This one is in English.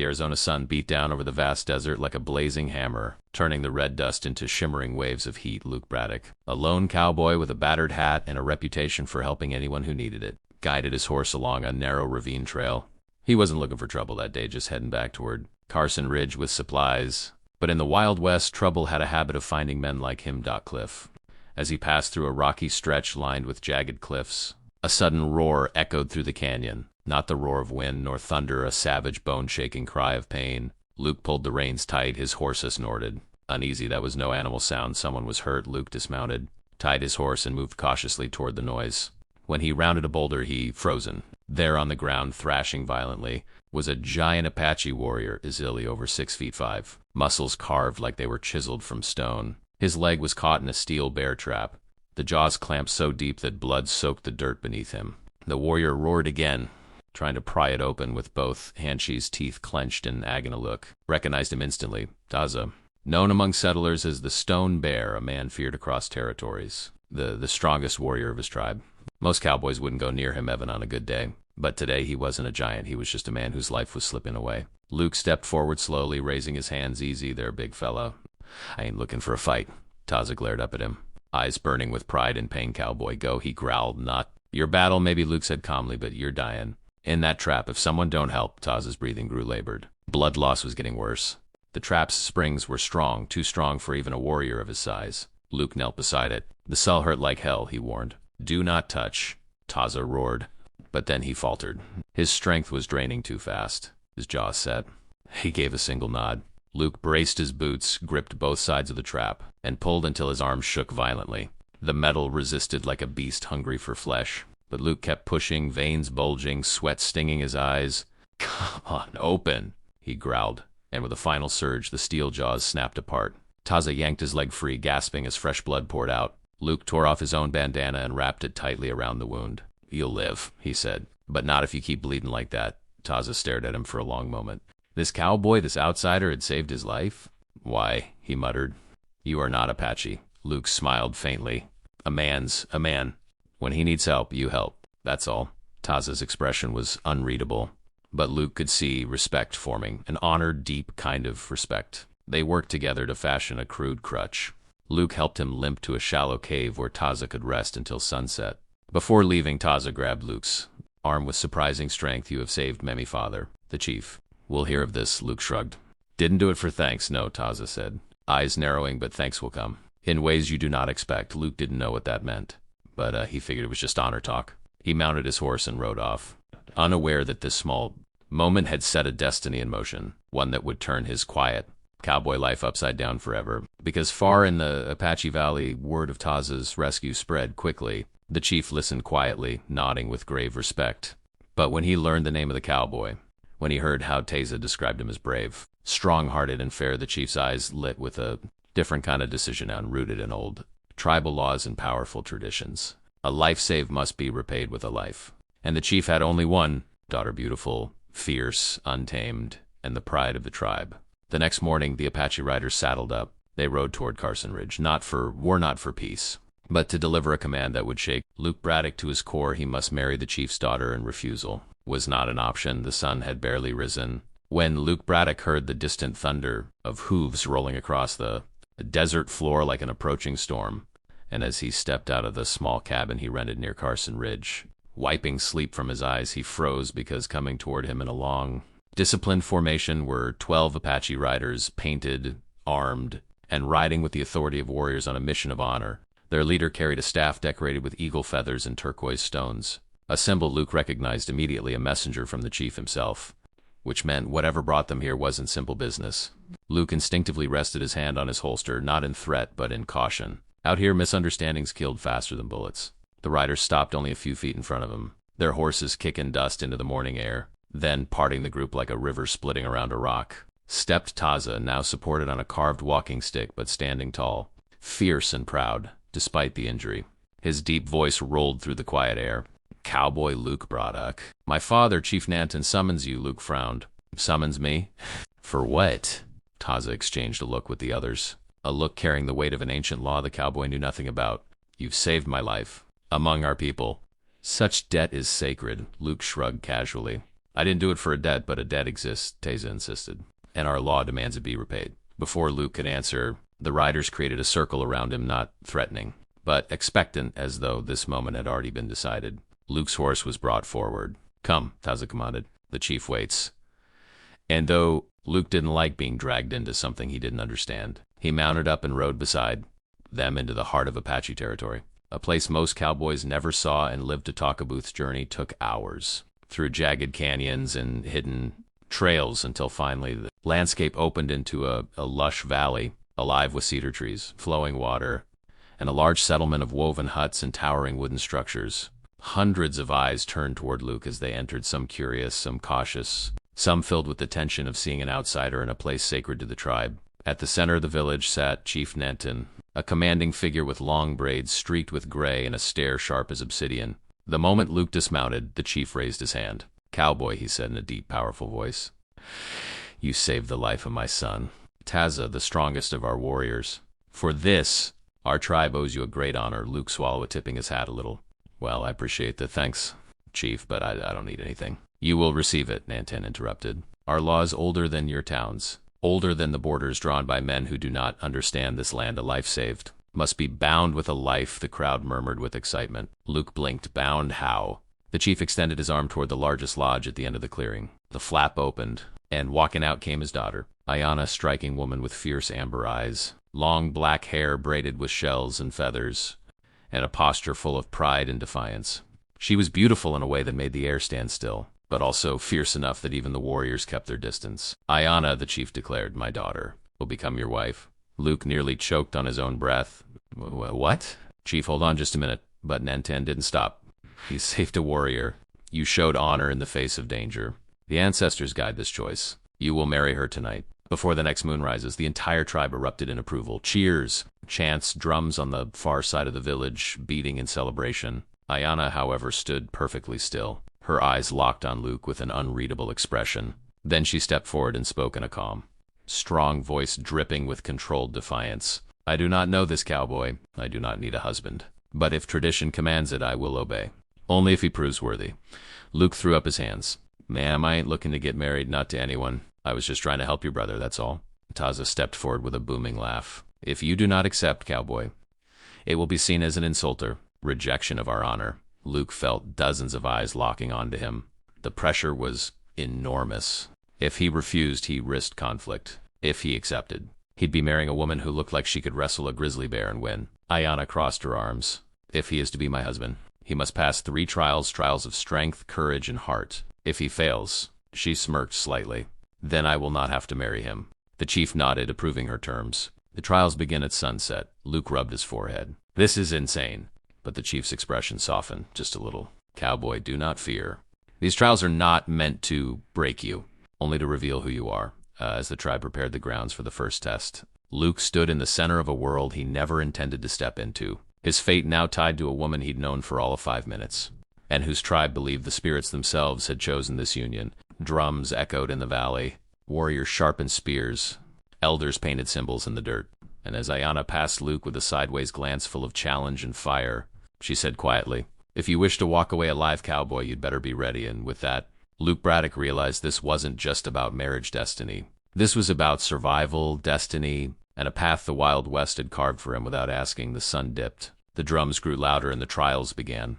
The Arizona sun beat down over the vast desert like a blazing hammer, turning the red dust into shimmering waves of heat. Luke Braddock, a lone cowboy with a battered hat and a reputation for helping anyone who needed it, guided his horse along a narrow ravine trail. He wasn't looking for trouble that day, just heading back toward Carson Ridge with supplies. But in the Wild West, trouble had a habit of finding men like him. Cliff. As he passed through a rocky stretch lined with jagged cliffs, a sudden roar echoed through the canyon. Not the roar of wind nor thunder, a savage, bone-shaking cry of pain. Luke pulled the reins tight, his horse snorted. Uneasy, that was no animal sound. Someone was hurt. Luke dismounted, tied his horse, and moved cautiously toward the noise. When he rounded a boulder, he frozen. There on the ground, thrashing violently, was a giant Apache warrior, easily over 6'5", muscles carved like they were chiseled from stone. His leg was caught in a steel bear trap, the jaws clamped so deep that blood soaked the dirt beneath him. The warrior roared again, trying to pry it open with both Hanshi's teeth clenched in agony. Luke recognized him instantly. Taza, known among settlers as the Stone Bear, a man feared across territories, the strongest warrior of his tribe. Most cowboys wouldn't go near him even on a good day, but today he wasn't a giant. He was just a man whose life was slipping away. Luke stepped forward slowly, raising his hands. Easy there, big fella. I ain't looking for a fight. Taza glared up at him, eyes burning with pride and pain. Cowboy, go, he growled. Not your battle, maybe, Luke said calmly, but you're dying. In that trap, if someone don't help. Taza's breathing grew labored. Blood loss was getting worse. The trap's springs were strong, too strong for even a warrior of his size. Luke knelt beside it. The cell hurt like hell, he warned. Do not touch, Taza roared. But then he faltered. His strength was draining too fast. His jaw set. He gave a single nod. Luke braced his boots, gripped both sides of the trap, and pulled until his arms shook violently. The metal resisted like a beast hungry for flesh. But Luke kept pushing, veins bulging, sweat stinging his eyes. Come on, open, he growled, and with a final surge, the steel jaws snapped apart. Taza yanked his leg free, gasping as fresh blood poured out. Luke tore off his own bandana and wrapped it tightly around the wound. You'll live, he said, but not if you keep bleeding like that. Taza stared at him for a long moment. This cowboy, this outsider, had saved his life? Why, he muttered. You are not Apache. Luke smiled faintly. A man. When he needs help, you help. That's all. Taza's expression was unreadable, but Luke could see respect forming, an honored, deep kind of respect. They worked together to fashion a crude crutch. Luke helped him limp to a shallow cave where Taza could rest until sunset. Before leaving, Taza grabbed Luke's arm with surprising strength. You have saved Memi, father, the chief. We'll hear of this, Luke shrugged. Didn't do it for thanks, no, Taza said, eyes narrowing, but thanks will come. In ways you do not expect. Luke didn't know what that meant, but he figured it was just honor talk. He mounted his horse and rode off, unaware that this small moment had set a destiny in motion, one that would turn his quiet cowboy life upside down forever. Because far in the Apache Valley, word of Taza's rescue spread quickly. The chief listened quietly, nodding with grave respect. But when he learned the name of the cowboy, when he heard how Taza described him as brave, strong-hearted and fair, the chief's eyes lit with a different kind of decision now, rooted in old tribal laws and powerful traditions. A life saved must be repaid with a life. And the chief had only one daughter, beautiful, fierce, untamed, and the pride of the tribe. The next morning, the Apache riders saddled up. They rode toward Carson Ridge, not for peace, but to deliver a command that would shake Luke Braddock to his core. He must marry the chief's daughter, and refusal was not an option. The sun had barely risen when Luke Braddock heard the distant thunder of hooves rolling across the desert floor like an approaching storm. And as he stepped out of the small cabin he rented near Carson Ridge, wiping sleep from his eyes, he froze, because coming toward him in a long, disciplined formation were 12 Apache riders, painted, armed, and riding with the authority of warriors on a mission of honor. Their leader carried a staff decorated with eagle feathers and turquoise stones, a symbol Luke recognized immediately, a messenger from the chief himself, which meant whatever brought them here wasn't simple business. Luke instinctively rested his hand on his holster, not in threat but in caution. Out here, misunderstandings killed faster than bullets. The riders stopped only a few feet in front of him, their horses kicking dust into the morning air. Then, parting the group like a river splitting around a rock, stepped Taza, now supported on a carved walking stick but standing tall, fierce and proud, despite the injury. His deep voice rolled through the quiet air. Cowboy Luke Braddock. My father, Chief Nanton, summons you. Luke frowned. Summons me? For what? Taza exchanged a look with the others, a look carrying the weight of an ancient law the cowboy knew nothing about. You've saved my life. Among our people. Such debt is sacred, Luke shrugged casually. I didn't do it for a debt, but a debt exists, Teza insisted, and our law demands it be repaid. Before Luke could answer, the riders created a circle around him, not threatening, but expectant, as though this moment had already been decided. Luke's horse was brought forward. Come, Taza commanded. The chief waits. And though Luke didn't like being dragged into something he didn't understand, he mounted up and rode beside them into the heart of Apache territory. A place most cowboys never saw, and lived to talk. A booth's journey took hours, through jagged canyons and hidden trails, until finally the landscape opened into a lush valley, alive with cedar trees, flowing water, and a large settlement of woven huts and towering wooden structures. Hundreds of eyes turned toward Luke as they entered, some curious, some cautious, some filled with the tension of seeing an outsider in a place sacred to the tribe. At the center of the village sat Chief Nenton, a commanding figure with long braids streaked with gray and a stare sharp as obsidian. The moment Luke dismounted, the chief raised his hand. "Cowboy," he said in a deep, powerful voice, "you saved the life of my son, Taza, the strongest of our warriors. For this, our tribe owes you a great honor." Luke swallowed, tipping his hat a little. "Well, I appreciate the thanks, Chief, but I don't need anything." "You will receive it," Nantan interrupted. "Our law is older than your towns, older than the borders drawn by men who do not understand this land. A life saved must be bound with a life." The crowd murmured with excitement. Luke blinked. "Bound how?" The chief extended his arm toward the largest lodge at the end of the clearing. The flap opened, and walking out came his daughter, Ayana, a striking woman with fierce amber eyes, long black hair braided with shells and feathers, and a posture full of pride and defiance. She was beautiful in a way that made the air stand still, but also fierce enough that even the warriors kept their distance. "Ayana," the chief declared, "my daughter will become your wife." Luke nearly choked on his own breath. "What?" "Chief, hold on just a minute." But Nantan didn't stop. "You saved a warrior. You showed honor in the face of danger. The ancestors guide this choice. You will marry her tonight. Before the next moon rises." The entire tribe erupted in approval. Cheers, chants, drums on the far side of the village beating in celebration. Ayana, however, stood perfectly still, her eyes locked on Luke with an unreadable expression. Then she stepped forward and spoke in a calm, strong voice dripping with controlled defiance. "I do not know this cowboy. I do not need a husband. But if tradition commands it, I will obey. Only if he proves worthy." Luke threw up his hands. "Ma'am, I ain't looking to get married, not to anyone. I was just trying to help your brother, that's all." Taza stepped forward with a booming laugh. "If you do not accept, cowboy, it will be seen as an insulter, rejection of our honor." Luke felt dozens of eyes locking onto him. The pressure was enormous. If he refused, he risked conflict. If he accepted, he'd be marrying a woman who looked like she could wrestle a grizzly bear and win. Ayana crossed her arms. "If he is to be my husband, he must pass 3 trials of strength, courage, and heart. If he fails," she smirked slightly, "then I will not have to marry him." The chief nodded, approving her terms. "The trials begin at sunset." Luke rubbed his forehead. "This is insane." But the chief's expression softened just a little. "Cowboy, do not fear. These trials are not meant to break you, only to reveal who you are." As the tribe prepared the grounds for the first test, Luke stood in the center of a world he never intended to step into, his fate now tied to a woman he'd known for all of 5 minutes, and whose tribe believed the spirits themselves had chosen this union. Drums echoed in the valley, warriors sharpened spears, elders painted symbols in the dirt. And as Ayana passed Luke with a sideways glance full of challenge and fire, she said quietly, "If you wish to walk away alive, cowboy, you'd better be ready." And with that, Luke Braddock realized this wasn't just about marriage destiny. This was about survival, destiny, and a path the Wild West had carved for him without asking. The sun dipped, the drums grew louder, and the trials began.